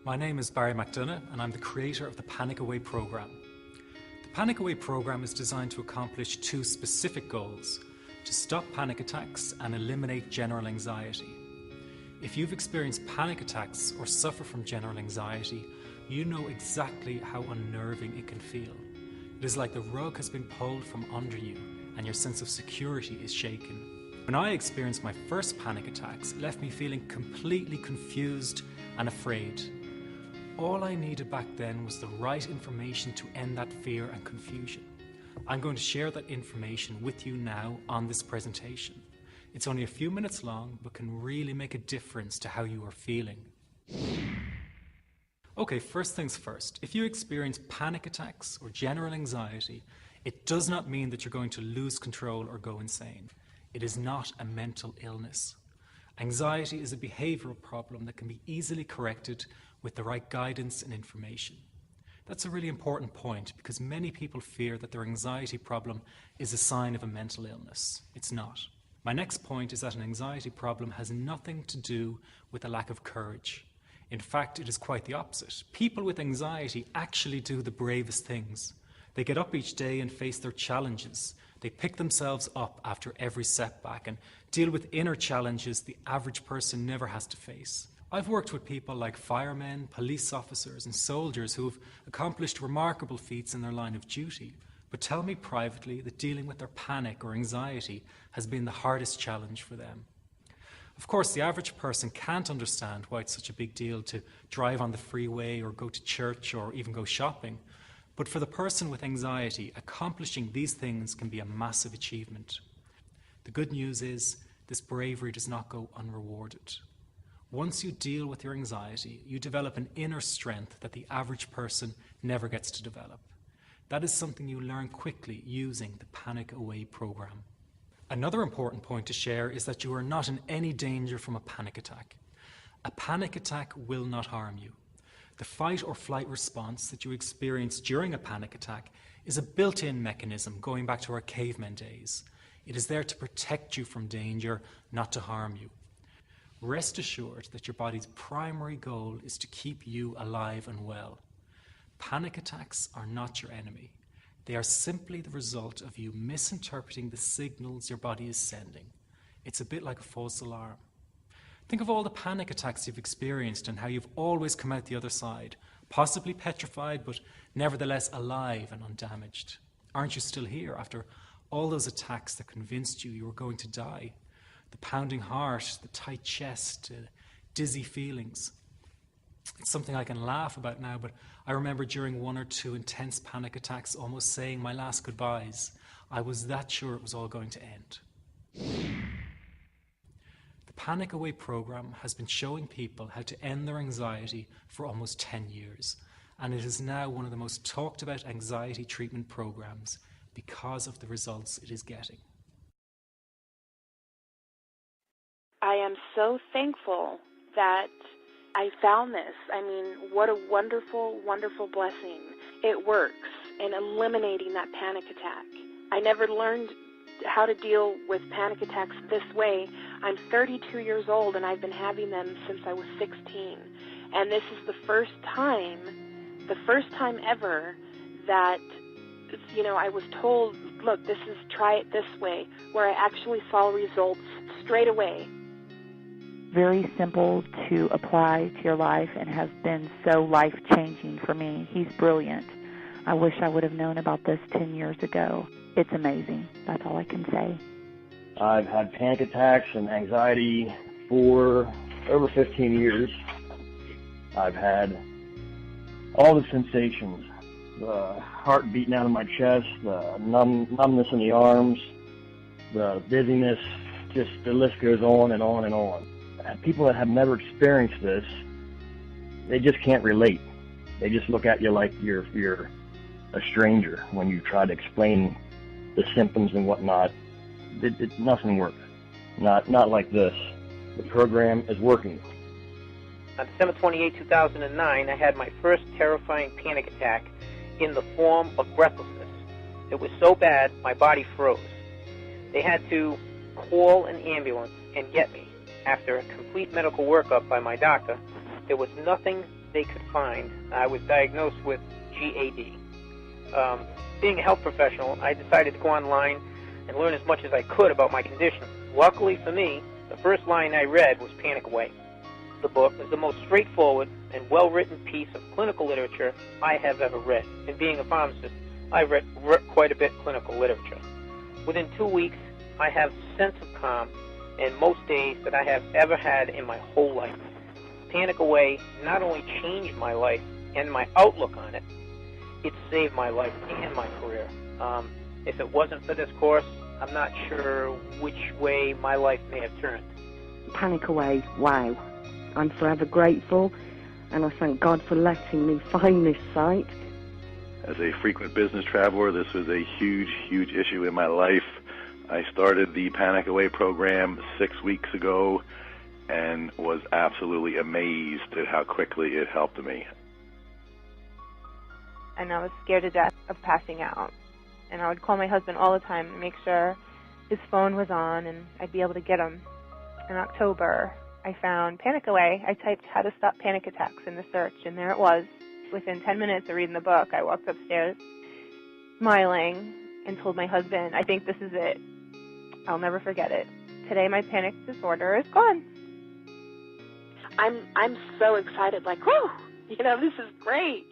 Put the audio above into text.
My name is Barry McDonough and I'm the creator of the Panic Away program. The Panic Away program is designed to accomplish two specific goals: to stop panic attacks and eliminate general anxiety. If you've experienced panic attacks or suffer from general anxiety, you know exactly how unnerving it can feel. It is like the rug has been pulled from under you and your sense of security is shaken. When I experienced my first panic attacks, it left me feeling completely confused and afraid. All I needed back then was the right information to end that fear and confusion. I'm going to share that information with you now on this presentation. It's only a few minutes long, but can really make a difference to how you are feeling. Okay, first things first. If you experience panic attacks or general anxiety, it does not mean that you're going to lose control or go insane. It is not a mental illness. Anxiety is a behavioral problem that can be easily corrected with the right guidance and information. That's a really important point because many people fear that their anxiety problem is a sign of a mental illness. It's not. My next point is that an anxiety problem has nothing to do with a lack of courage. In fact, it is quite the opposite. People with anxiety actually do the bravest things. They get up each day and face their challenges. They pick themselves up after every setback and deal with inner challenges the average person never has to face. I've worked with people like firemen, police officers and soldiers who have accomplished remarkable feats in their line of duty, but tell me privately that dealing with their panic or anxiety has been the hardest challenge for them. Of course, the average person can't understand why it's such a big deal to drive on the freeway or go to church or even go shopping, but for the person with anxiety, accomplishing these things can be a massive achievement. The good news is this bravery does not go unrewarded. Once you deal with your anxiety, you develop an inner strength that the average person never gets to develop. That is something you learn quickly using the Panic Away program. Another important point to share is that you are not in any danger from a panic attack. A panic attack will not harm you. The fight or flight response that you experience during a panic attack is a built-in mechanism going back to our caveman days. It is there to protect you from danger, not to harm you. Rest assured that your body's primary goal is to keep you alive and well. Panic attacks are not your enemy. They are simply the result of you misinterpreting the signals your body is sending. It's a bit like a false alarm. Think of all the panic attacks you've experienced and how you've always come out the other side, possibly petrified, but nevertheless alive and undamaged. Aren't you still here after all those attacks that convinced you were going to die? The pounding heart, the tight chest, dizzy feelings. It's something I can laugh about now, but I remember during one or two intense panic attacks almost saying my last goodbyes. I was that sure it was all going to end. The Panic Away program has been showing people how to end their anxiety for almost 10 years, and it is now one of the most talked about anxiety treatment programs because of the results it is getting. I am so thankful that I found this. I mean, what a wonderful, wonderful blessing. It works in eliminating that panic attack. I never learned how to deal with panic attacks this way. I'm 32 years old and I've been having them since I was 16. And this is the first time ever that, I was told, look, try it this way, where I actually saw results straight away. Very simple to apply to your life and has been so life-changing for me. He's brilliant. I wish I would have known about this 10 years ago. It's amazing. That's all I can say. I've had panic attacks and anxiety for over 15 years. I've had all the sensations, the heart beating out of my chest, the numbness in the arms, the dizziness, just the list goes on and on and on. And people that have never experienced this, they just can't relate. They just look at you like you're a stranger when you try to explain the symptoms and whatnot. Nothing works. Not like this. The program is working. On December 28, 2009, I had my first terrifying panic attack in the form of breathlessness. It was so bad, my body froze. They had to call an ambulance and get me. After a complete medical workup by my doctor, there was nothing they could find, I was diagnosed with GAD. Being a health professional, I decided to go online and learn as much as I could about my condition. Luckily for me, the first line I read was Panic Away. The book is the most straightforward and well-written piece of clinical literature I have ever read. And being a pharmacist, I've read quite a bit of clinical literature. Within 2 weeks, I have a sense of calm in most days that I have ever had in my whole life. Panic Away not only changed my life and my outlook on it, it saved my life and my career. If it wasn't for this course, I'm not sure which way my life may have turned. Panic Away, wow. I'm forever grateful, and I thank God for letting me find this site. As a frequent business traveler, this was a huge, huge issue in my life. I started the Panic Away program 6 weeks ago and was absolutely amazed at how quickly it helped me. And I was scared to death of passing out. And I would call my husband all the time to make sure his phone was on and I'd be able to get him. In October, I found Panic Away. I typed how to stop panic attacks in the search, and there it was. Within 10 minutes of reading the book, I walked upstairs smiling and told my husband, I think this is it. I'll never forget it. Today my panic disorder is gone. I'm so excited, like, whew, this is great.